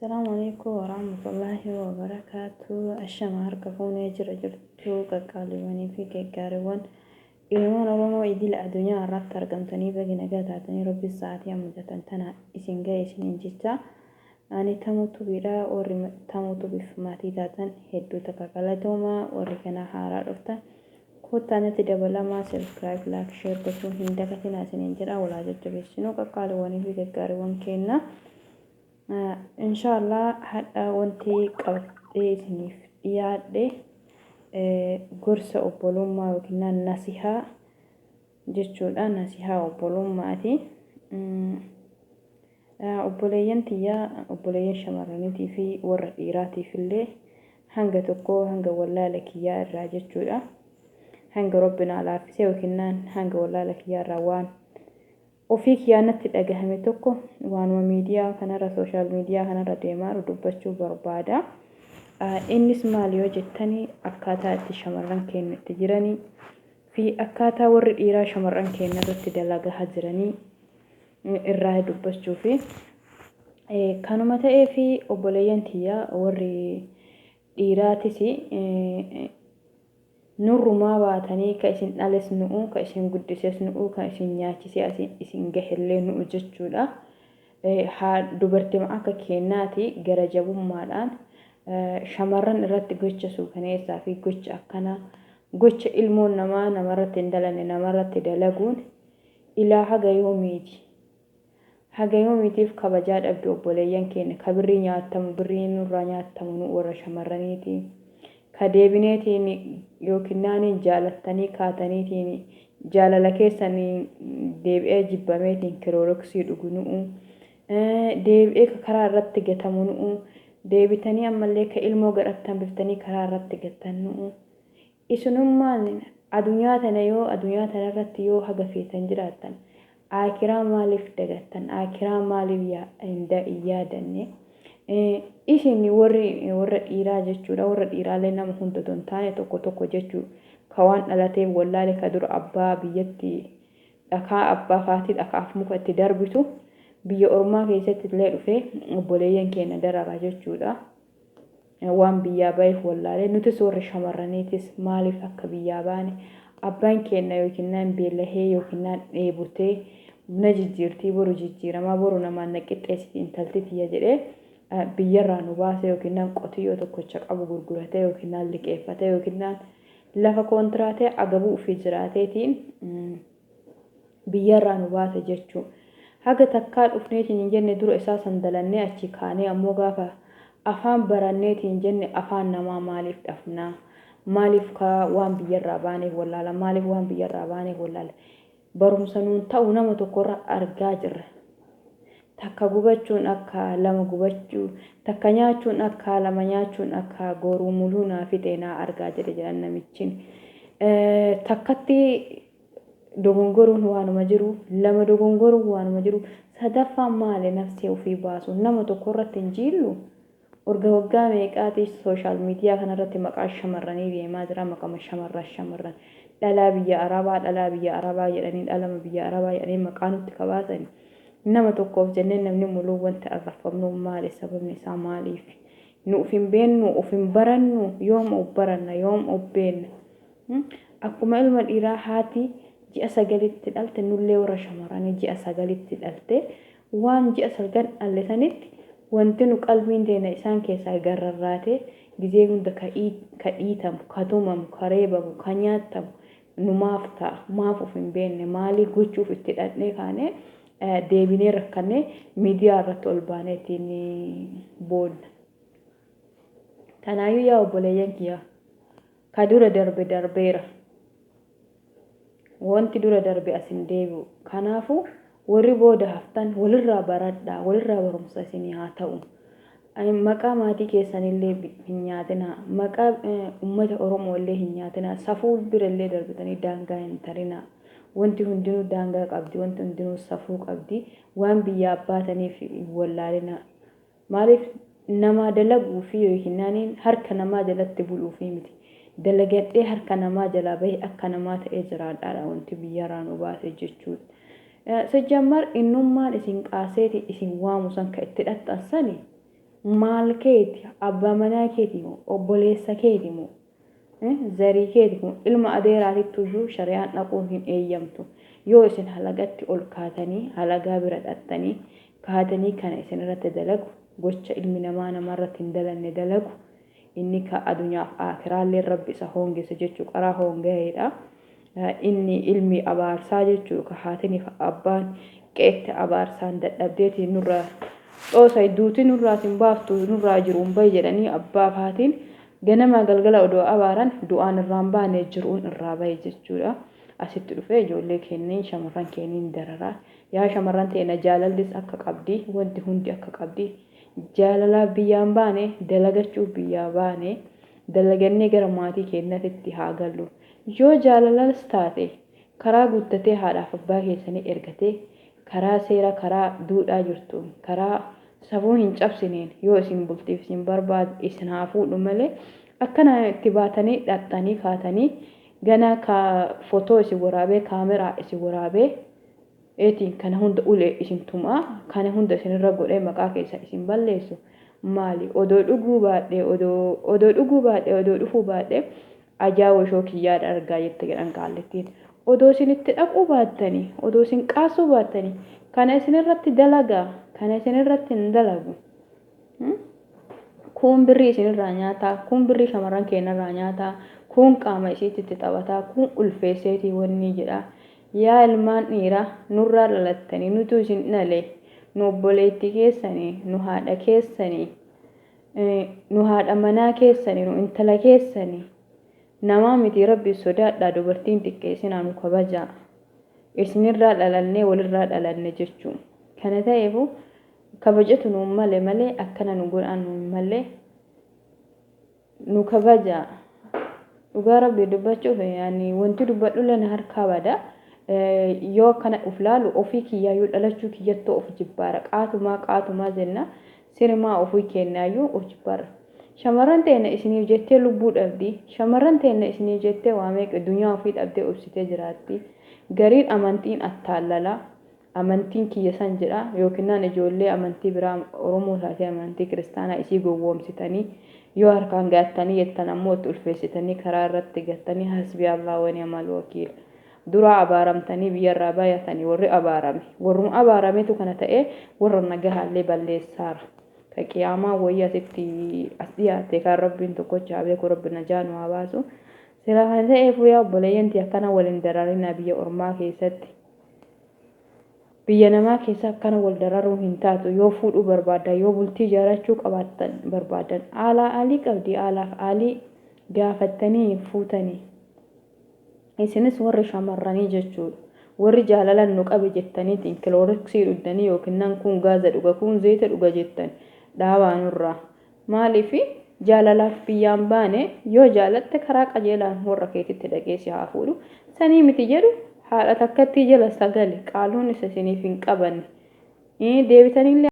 السلام عليكم ورحمة الله وبركاته. الشمار كفوني جرجرتو كقاليواني في كقاريوان إلوان رونو إديل الدنيا رات ترجمتني بجي نجاتني ربي الساعة يوم جتنتنا إسنجا إسنجتا أنا تموت بيرا ورم تموت بفماتي داتن هدو تكاكالتوما وركنا حارة رفتا كوتانا تدبلا ما سبسكرايب لايك شير بسو هندكتنا سننجرا ولا جتبسنو كقاليواني في كقاريوان كينا inshallah hadha wanti qabxeetiniif dhiyaadhe gorsa obbolummaa yookiin nasihaa jechuudha. Nasihaa obbolummaati. Obboleeyyan tiyyaa obboleeyyan shamarraniitii fi warra dhiiraatiif illee hanga tokko hanga wallaala kiyyaa irraa jechuudha. Hanga Rabbina laaffisee yookiin hanga wallaala kiyyaa irraa waan ofii kiyyaanatti dhagahame tokko waanuma miidiyaa kanarra sooshaal miidiyaa kanarra deemaa dubbachuu barbaada. Innis maal yoo jettanii akkaataa itti shamarran keenya itti jiranii fi akkaataa warri dhiiraa shamarran keenya irratti dalagaa jiranii irraa dubbachuu fi kanuma ta'ee fi obboleeyyan tiyyaa warri dhiiraatis nurrumaa baatanii ka isin dhales nu'u ka isin guddises nu'u ka isin nyaachise isin gahellee nu'u jechuudha. Dubartii akka kennaati gara jabummaadhaan shamarran irratti gocha suukaneessaa fi gocha akkana gocha ilmoon namarratti hin dalanne namarratti dalaguun ilaa haga yoomiitiif kabajaa dhabdu obboleeyyan keenya ka birrii nyaatamu birrii nurraa nyaatamu nu warra shamarraniiti. Kadeebineetiin yookiin jaalattanii kaataniitiin jaalala keessanii deebi'ee jibbameetiin kirooroksii dhugunu'u deebi'ee karaa irratti gatamunu'u deebitanii ammallee ka ilmoo gadhattan biftanii karaa irratti gatanu'u isinummaan addunyaa tana irratti yoo haga feetan jiraattan aakiraa maaliif dagattan aakiraa maaliif yaadanne isin warra dhiiraa jechuudha. Warra dhiiraalee nama hunda don taane tokko jechuu ka waan dhalateef wallaale ka dura abbaa biyyatti dhakaa abbaa faatii dhakaaf muka itti darbitu biyya ormaa keessatti illee dhufee obboleeyyan keenya darara jechuudha. Waan biyyaa baheef wallaale nutis warri shamarraniitis maaliif akka biyyaa baane abbaan keenya yookiin beelahee yookiin dheebutee na jijjiirtii boru jijjiiramaa boru namaan naqixxeessiti intalti tiyya jedhee biyyarraa nu baase yookiin qotiyyoo tokkocha qabu gurguratee yookiin liqeeffatee yookiin lafa kontiraatee agabuu ofii jiraateetiin biyyarraa nu baase jechuudha. Haga takkaa dhufneetiin hin jenne dura isaa sandalannee achi kaanee ammoo gaafa afaan baranneetiin jenne afaan namaa maaliif dhafnaa maaliif waan biyyarraa baaneef wallaala maaliif waan biyyarraa baaneef wallaala barumsa nuun ta'u nama tokkorra argaa jirra. Takka gubachuun akka lama gubachuu takka nyaachuun akka lama nyaachuun akka goruu muluu naa fixeenaa argaa jedhan namichin takkatti dogongoruun waanuma jiru lama dogongoruun waanuma jiru sadaffaan maali nafsee ofii baasu nama tokko irratti hin jiillu waggaa meeqaati sooshaal miidiyaa kanarratti maqaa shamarranii deemaa jira maqama shamarran dhalaa biyya arabaa jedhanii dhalama biyya arabaa jedhanii maqaa nutti kabaasanii nama tokkoof jennee namni muluu wanti arrafamnu maali sababni isaa maaliif nu ufin beennu ufin barannu yoom obbaranna yoom obbeenna akkuma ilma dhiiraa haati ji'a 9tti dhalte nullee warra shamarranii ji'a 9tti dhalte waan ji'a 9 dhalletanitti wanti nu qalbiin teena isaan keessaa gararraate gizee hunda ka dhiitamu ka tumamu ka reebamu ka nyaatamu nu maaf ta'a maaf ufin beenne maalii gochuuf itti dhadhee kaanee deebinee rakkanne miidiyaa irratti ol baaneetiin boonna. Kanaayyuu yaa obboleeyyan kiyyaa ka dura darbeera. Wanti dura darbe asin deebi'u. Kanaafuu warri booda haftan walirraa baradhaa walirraa barumsa isinii haa ta'u. Maqaa maatii keessanillee hin nyaatinaa maqaa uummata Oromoo illee hin nyaatinaa safuu birallee darbitanii daangaa hin tarinaa. Wanti hundinuu daangaa qabdi wanti hundinuu safuu qabdi waan biyya abbaataniif wallaalina maaliif nama dalaguu fi yookiin harka namaa jalatti buluu fi miti dalagadhee harka namaa jalaa bahee akka namaa ta'ee jiraadhaadha wanti biyyarraa nu baase jechuudha. Sajjammar innummaan isin qaaseeti isin waamu san ka itti dhaxxansani maal keeti abbaa manaa keeti moo obboleessa keeti moo zarii keeti moo ilma adeeraatittuyyu shari'aan dhaquun hin eeyyamtu. Yoo isin halagatti ol kaatanii halagaa bira dhattanii kaatanii kana isin irratti dalagu gocha ilmi namaa namarratti hin dalanne dalagu inni ka adunyaaf akiraallee rabbi isa hoongessa jechuu qaraa hoongaheedha. Inni ilmi abaarsaa jechuu ka haatiniif abbaan qeetti abaarsaan dadhabdeetiin nurraa dhoosay duuti nurraatiin baaftu nurraa jiruun bahi jedhanii abbaaf haatiin ganama galgala odoo abaaran du'aan irraan baanee jiruun irraa bahe jechuudha. Asitti dhufee ijoollee kenneen shamarran kenniin dararaa yaa shamarran teena jaalallis akka qabdi wanti hundi akka qabdi jaalalaa biyyaan baane dalagachuu biyyaa baane dalagannee gara maatii kennatitti haa gallu. Yoo jaalalas taate karaa guuttatee haadhaaf abbaa keessanii ergatee karaa seera karaa duudhaa jirtu karaa safuu hin cabsineen yoo isin bultiif isin barbaadu isin haa fuudhu malee akkana itti baatanii dhaxxanii kaatanii gana ka footoo isin waraabee kaameraa isin waraabee eetiin kana hunda ulee isin tumaa kana hunda isinirra godhee maqaa keessa isin balleessu maali odoo dhuguu baadhee odoo dhufuu baadhee ajaa'iba shookiyyaadha argaa jette jedhan kaallettiin odoo isin itti dhaquu baattanii odoo isin qaasuu baattanii kana isinirratti dalagaa kana isinirratti hin dalagu. Kun birrii isinirraa nyaataa kun birrii shamarran keenyarraa nyaataa kun qaama isiitti taphataa kun ulfeesseetii wanni jedha. Yaa ilmaan dhiiraa nurraa dhalattanii nutu isin dhalee nu obboleetti keessanii nu haadha keessanii nu haadha manaa keessanii nu intala keessanii namaa miti rabbi sodaadhaa dubartiin xiqqeessinaa nu kabajaa isinirraa dhalannee walirraa dhalanne jechuun kana ta'eefu kabajatu nu malee akkana nu godhan nu malee nu kabajaa dhugaa rabbi dubbachuuf yaani wanti dubbadhu lana harkaa bada. Yoo akkana uf laalu ofii kiyyaayyuu dhalachuu kiyyattoo of jibbaara qaatumaa jenna sirmaa ofii kennaayyuu of jibbaara. Shamarran teena isiniif jettee lubbuu dhabdi shamarran teena isiniif jettee waa meeqa dunyaa ofii dhabdee obsitee jiraatti. Gariin amantiin attaallala amantiin kiyya san jedha yookiin ijoollee amantii biraa Oromoo taatee amantii kiristaanaa isii gowwoomsitanii yoo harkaan gaattanii jettan ammoo itti ulfeessitanii karaa irratti gattanii hasbi Allah wa ni'mal wakiil. Dura abaaramtanii biyyarraa baay'atanii warri abaarametu kana ta'e warra nagahaallee balleessaara. Ka qiyaamaa wayyaa asitti as dhiyaate kan rabbiin tokkocha beeku rabbi najaa nu haa baasu. Sira kan ta'eefu yaa obboleeyyanti akkana waliin dararina biyya ormaa keessatti. Biyya namaa keessa akkana wal dararuu hin taatu yoo fuudhuu barbaadan yoo bultii ijaarachuu qabaatan barbaadan alii qabdi alaaf alii gaafattanii fuutanii. Isinis warri shamarranii jechuudha. Warri jaalalan nu qabe jettaniitiin kilooriksii dhuddanii yookiin kun gaaza dhuga kun zayita dhuga jettan dhaabaanurraa. Maaliif jaalalaaf biyyaan baane yoo jaalatte karaa qajeelaan warra keetitti dhaqeessi haa fuudhu. Sanii miti jedhu haadha takkatti jala sagale qaaluun isa isiniif hin qabanne. Deebitanii